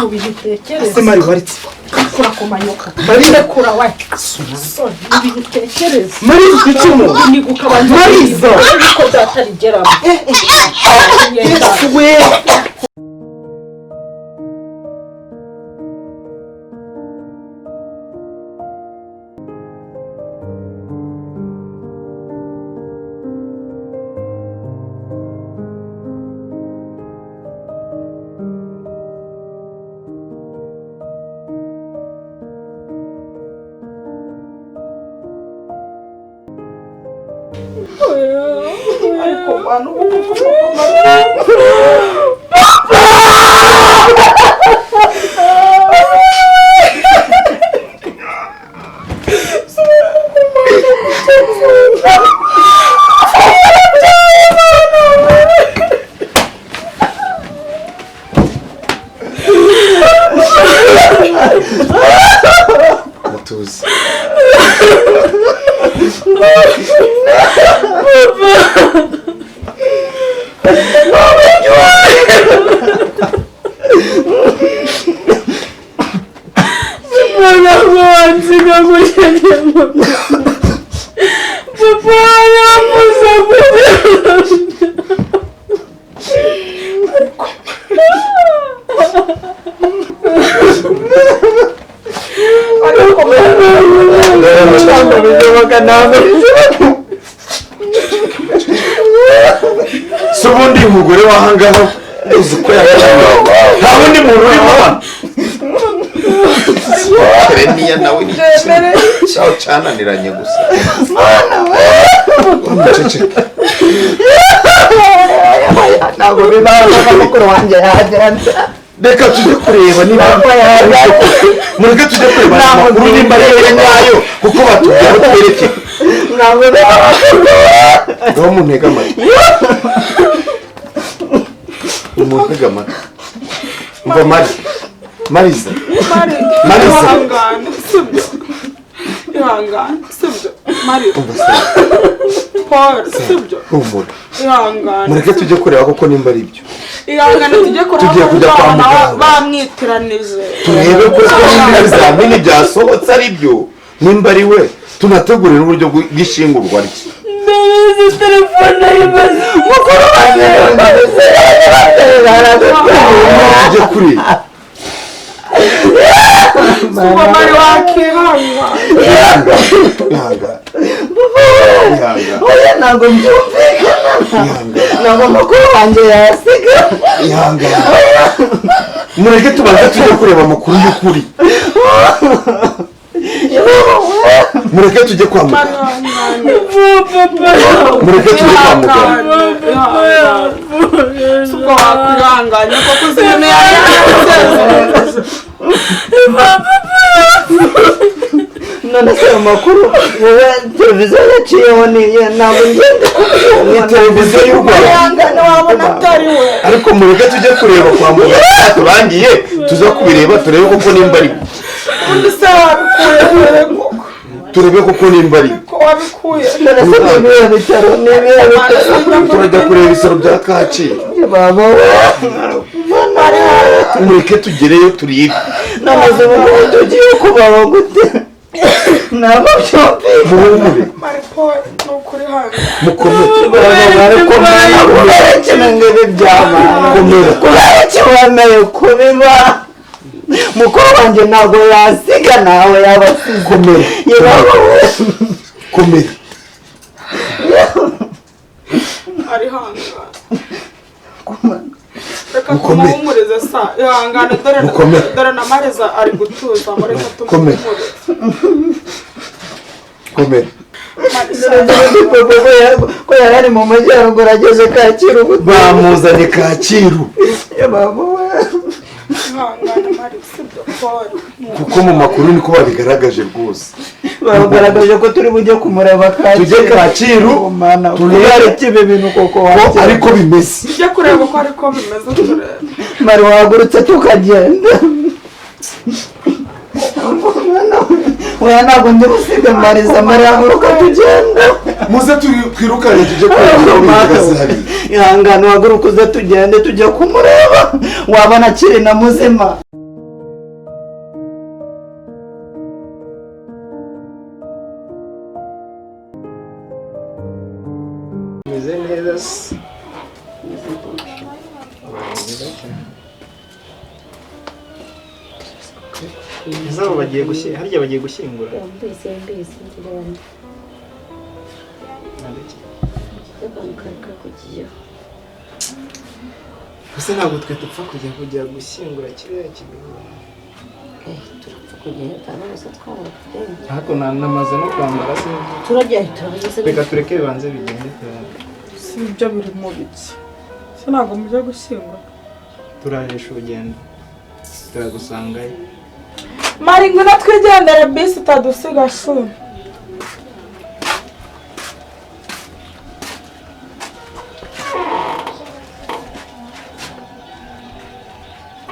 ubitekereza Mari waritse kurakomanyuka barinde kura we ubitekereza Mariza icumu ni gukabanya Mariza ariko datarigeramo we Mutuzi Subundi umugore wahangaho uzuko yakanga nta wundi muntu urimo hano Clenie nawe ni cyaho cyananiranye gusa ntabwo bibaho mukuru wanjye yagenze reka tujye kureba niba mureke tujye kureba amakuru nimba rero nyayo kuko batubwira aho twerekeye ntabwo bibaho mu ntega amatwi umuntu ntega amatwi umva Maliza ihangane sibyo Mariza Paul sibyo humura ihangane mureke tujye kureba koko nimba ari byo ihangane tujye kujya kwa muganga bamwitiranije turebe ko ibizamini byasohotse ari byo nimba ari we tunategurira uburyo bw'ishingurwa rye Maliza telefone yibaze mukuru wanjye tujye kureba Mari wakihanga oya ntabwo byumvikana ntabwo amakuru wanjye yasiga mureke tubanze tujye kureba amakuru y'ukuri mureke tujye kwa muganga mureke tujye kwa muganga suko wakwihanganye koko zine yaje none se amakuru televiziyo yaciyeho niye ntabwo ngenda televiziyo y'u Rwanda wabona atari we ariko mureke tujye kureba kwa muganga turangiye tuza kubireba turebe koko nimba ari undi se wabikuye turebe koko nimba ari ko wabikuye none se nibihe bitaro turajya kureba ibisaro bya Kacyiru baba mureke tugereyo turibe namaze ubu tugiye kubaho gute ntabwo byumvikana Maripol ni ukuri hano mukomere kubera ngo ibi byabaye kubera iki wemeye kubiba mukuru wanjye ntabwo yasiga nawe yabasize komere ari hangana reka tumuhumurize sa ihangane dore na Maliza ari gutuza mureka tumuhumurize komere ko yari ari mu majyaruguru ageze Kacyiru bamuzanye Kacyiru kuko mu makuru niko babigaragaje rwose bagaragaje ko turi bujye kumureba Kacyiru tujye Kacyiru turebe kibe bintu koko ko ariko bimeze tujye kureba ko ariko bimeze turebe mari wagurutse tukagenda oya ntabwo ndi busiga Maliza mari haguruka tugenda muze twirukanye tujye kureba ihangane waguruka uze tugende tujye kumureba wabona akiri na muzima izabo bagiye gushyira harya bagiye gushyingura Byose ntirabandi yabankarika kugiyeho ese ntabwo twe dupfa kujya gushyingura kiriya kibigo turapfa kujyayo bose twabafite ariko namaze no kwambara se turageze reka tureke bibanze bigende si ibyo biri mu biki se ntabwo mujya gushyingura turajesha urugendo turagusangayo mari ngwino twigendere bisi itadusiga shuri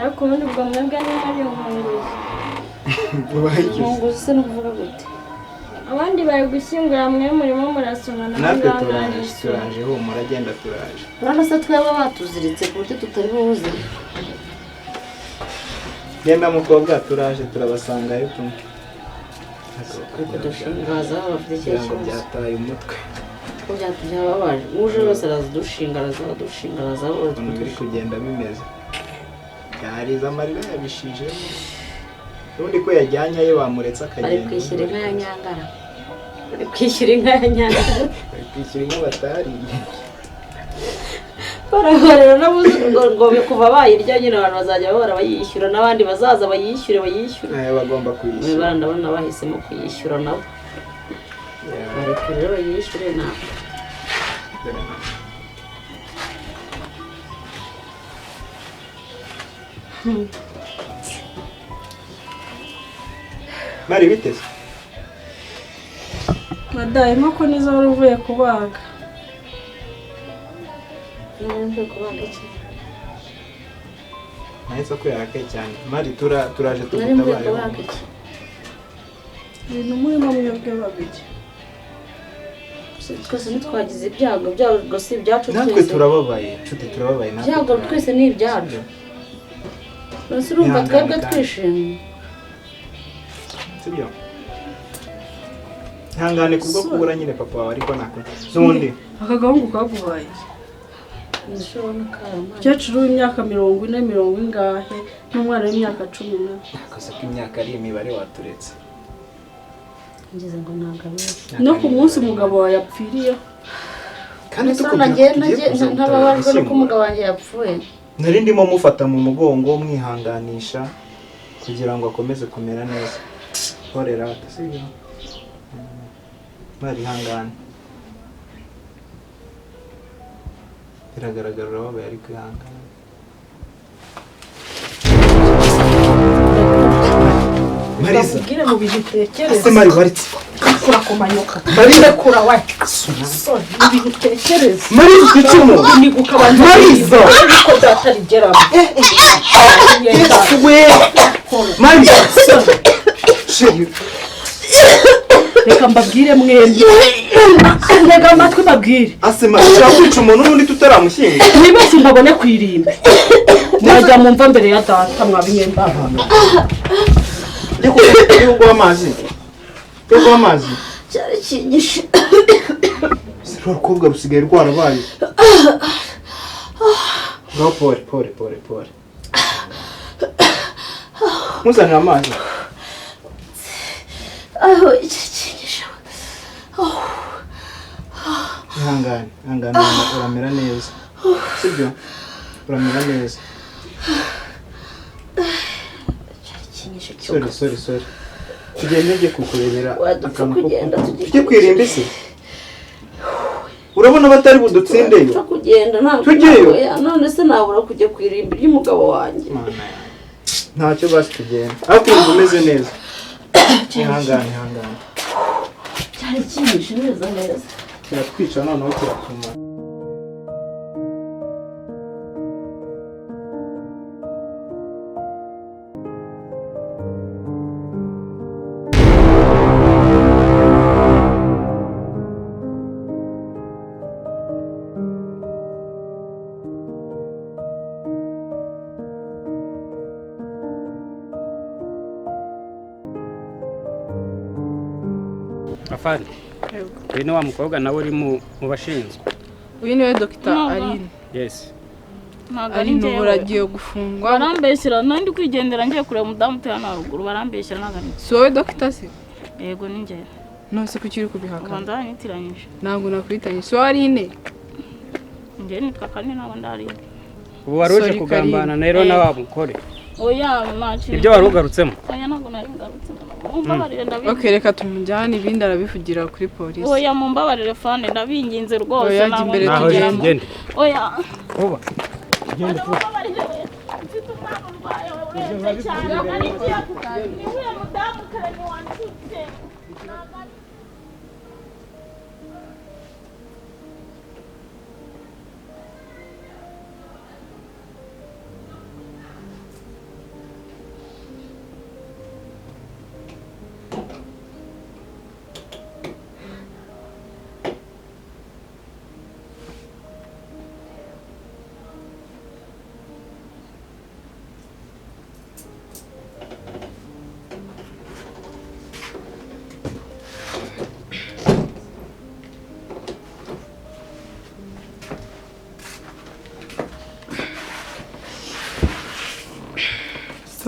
ariko ubundi ubwo mwebwe niba ari nkunguzi se no kuvuga gute abandi bari gushyingura mwe murimo murasomana natwe turaje ho muragenda turaje urabona se twaba batuziritse ku buryo tutari buzire genda mukobwa turaje turabasangayo tumwe ariko dushingaza bafite ikibazo byataye umutwe ko byatubabaje uje wese arazidushinga ukuntu biri kugenda bimeze yariza amarira yabishijemo ubundi ko yajyanye ayo bamuretse akagenda ari kwishyura inka ya nyangara kwishyura inka batariye barahorera n'abuze ngo kuva bayirya nyine abantu bazajya bahora bayishyura n'abandi bazaza bayishyure bagomba kuyishyura ndabona bahisemo kuyishyura nabo bareka rero bayishyure nabo mari biteze madaye nk'uko nizo wari uvuye kubaga nahise ko yarakaye cyane mari turaje tugutabaye ibintu murimo mwebwe babiri twese ntitwagize ibyago si ibyacu natwe turababaye nshuti turababaye ibyago twese ni ibyacu mbese urumva twebwe twishimye sibyo ihangane kubwo kubura nyine papa wawe ariko nako n'ubundi akagahungu kagubaye umukecuru w'imyaka 40 ingahe n'umwana w'imyaka 10 akaza k'imyaka ari imibare waturetse ngeze ngo nagabire no ku munsi umugabo wa yapfiriye kandi ntababajwe no kumugabo wanjye yapfuye nari ndimo mufata mu mugongo mwihanganisha kugira ngo akomeze kumera neza horera sibyo bari hangana biragaragara urababaye ari kwihangana Maliza ubwire mu bitekereza ase mari baritse kakura kumanyoka Maliza kura wa sorry ibitekereza Maliza icumu ni gukabanya Maliza ariko datarigera we Maliza sheri reka mbabwire mwembi ntega amatwi mbabwire ase mari urakwica umuntu n'undi tutaramushyinga nibese mbabone kwirimba mwajya mumva mbere ya data mwabimwemba Yuko amazi cyari kinyishe sero rukobwa rusigaye rwarabaye no pore muzanira amazi aho iki kinyishe ihangane uramera neza sibyo uramera neza sorry tugende njye kukurebera akantu tujye kwirimba ise urabona batari budutsindeyo kugenda tujyeyo none se nabura kujya kwirimba ry'umugabo wanjye ntacyo basi tugenda ariko ubu umeze neza ihangane cyari kinyishe neza kiratwica noneho kiratuma afande uyu ni wa mukobwa nawe uri mu bashinzwe uyu niwe Dr. Aline yes ari njyewe uragiye gufungwa barambeshyira nandi kwigendera ngiye kureba umudamu utana haruguru barambeshyira nagani sowe doctor se yego ni njye nose kuki uri kubihaka Rwanda nitiranyije ntabwo nakwitanye so ari ine njye nitwa Clenie nabo ndari ubu waruje kugambana na rero na wabukore oya machi ibyo warugarutsemo oya ntabwo narugarutsemo mumbabarire ndabinginze okay reka tumujyane ibindi arabivugira kuri police oya mumbabarire fane ndabinginze rwose naho ngende oya uba ngende mumbabarire mfite umwana urwaye wewe cyane ari ngiye kugana niwe mudamu Clenie wanshutse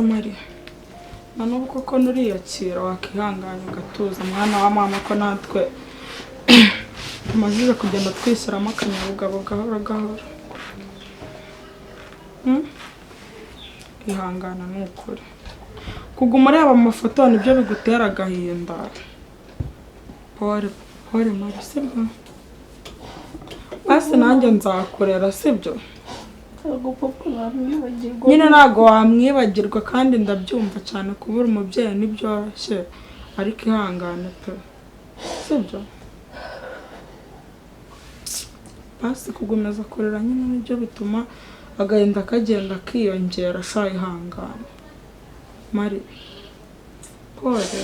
Maria nano koko nuriyakira wakihanganya ugatuza mwana wa mama ko natwe tumaze kugenda twishyiramo akanyabugabo gahoro gahoro ihangana n'ukuri kuguma ureba amafoto nibyo bigutera agahinda pore Maria sibyo basi nanjye nzakorera sibyo nyine ntago wamwibagirwa kandi ndabyumva cyane kubura umubyeyi ntibyoroshye ariko ihangane pe sibyo basi kugumeza kurera nyine nibyo bituma agahinda kagenda kiyongera sha ihangane Mari pore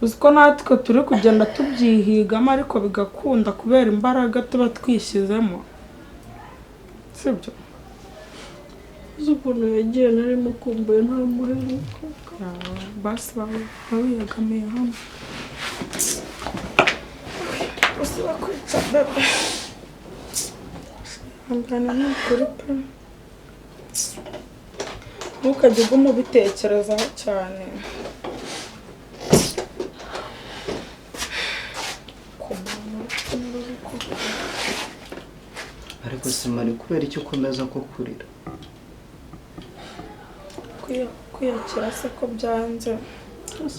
uziko natwe turi kugenda tubyihigamo ariko bigakunda kubera imbaraga tuba twishyizemo sibyo ukuntu yagiye nari mukumbuye nta muheruka basi bawiyegamiye hano bose bakwica bebe hangana n'ukuri pe ntukajye uguma ubitekerezaho cyane ariko simari kubera icyo ukomeza ko kurira kwiyakira se ko byanze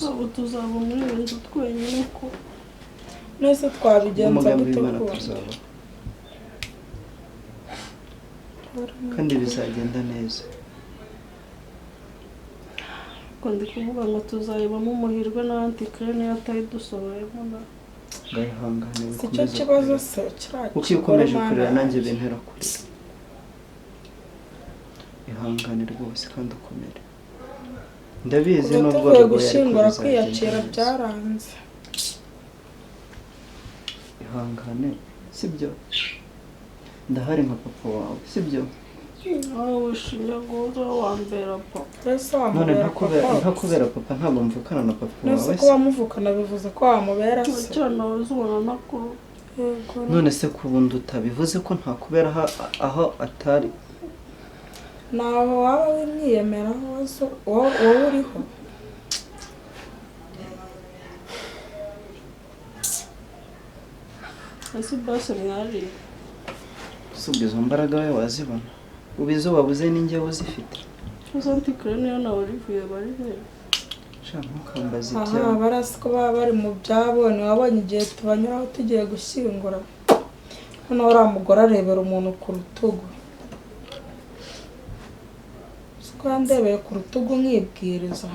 ubu tuzaba muri iyi nzu twenyine ko nese twabigenza gute kandi bizagenda neza ko ndi kuvuga ngo tuzayibamo umuhirwe n'anti Clenie atayidusohoyemo na ngayihangane si cyo kibazo se kiraki uko ukomeje kurira nanjye bintera kurira ihangane rwose kandi ukomere ndabizi nubwo gushingura kwiyakira byaranze ihangane sibyo ndahari nka papa wawe sibyo wowe ushinyaguza wambera papa none ntakubera papa ntabwo mvukana na papa wawe nese ko wamuvukana bivuze ko wamubera se cyane uzubona nakuru none se kubundi utabivuze ko ntakubera aho atari naho waba wimwiyemeraho wowe uriho ese Byose mwari usubye izo mbaraga we wazibona ubizo wabuze n'injye uzifite anti Clenie nawe urivuye bari he ntukambaze aha ibyawe barasi ko baba bari mu byabo ntiwabonye igihe tubanyuraho tugiye gushyingura hano uriya mugore arebera umuntu ku rutugu siko yandebeye ku rutugu nkibwiriza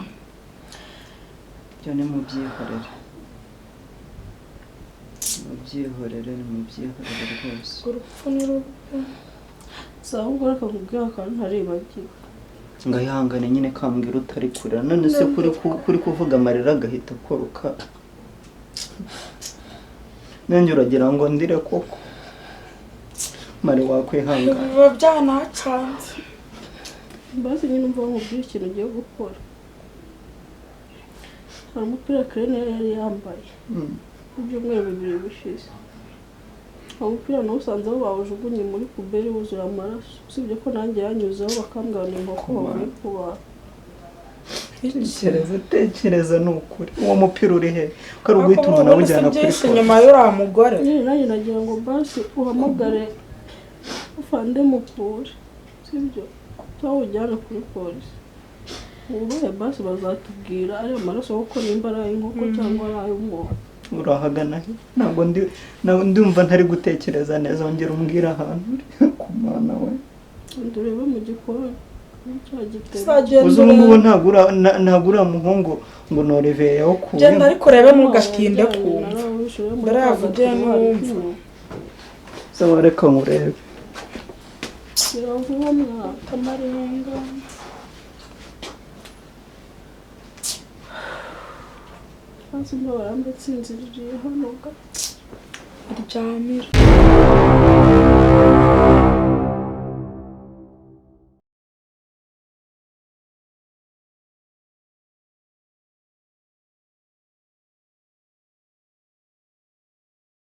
byo ni mubyihorere rwose urupfu n'urupfu ahubwo reka nkubwira akantu ntaribagiwe ngayihangane nyine kambwira utari kurira none se kuri kuvuga amarira agahita akoroka nanjye uragira ngo ndire koko mari wakwihangana biba byanacanze Byose nyine umva nkubwira ikintu ugiye gukora hari umupira Clenie yari yambaye ibyumweru 2 bishize umupira nawusanzeho bawujugunye muri puberi wuzura amaraso usibye ko nanjye yanyuzeho bakambwira ni inkoko bavuye kubaha. tekereza ni ukuri uwo mupira uri he ko ari uguhituma nawujyana kuri polisi inyuma y'uriya mugore nanjye nagira ngo basi uhamagare ufande mupure sibyo cyangwa ujyana kuri polisi ubuhe basi bazatubwira ari amaraso kuko nimba ari ay'inkoko cyangwa ari ay'umuntu. urahagana he ntabwo ndumva ntari gutekereza neza wongera umbwira ahantu uri ku mwana we ndurebe mu gikoni uzi ubu ngubu ntabwo uriya muhungu ngo noreveye yawukuye genda ariko urebe mugatinde kumva mbere yavugiye n'uwumva saba reka nkurebe kiravuga mwaka amarenga hasi mba barambitsinziriye hano ga aryamira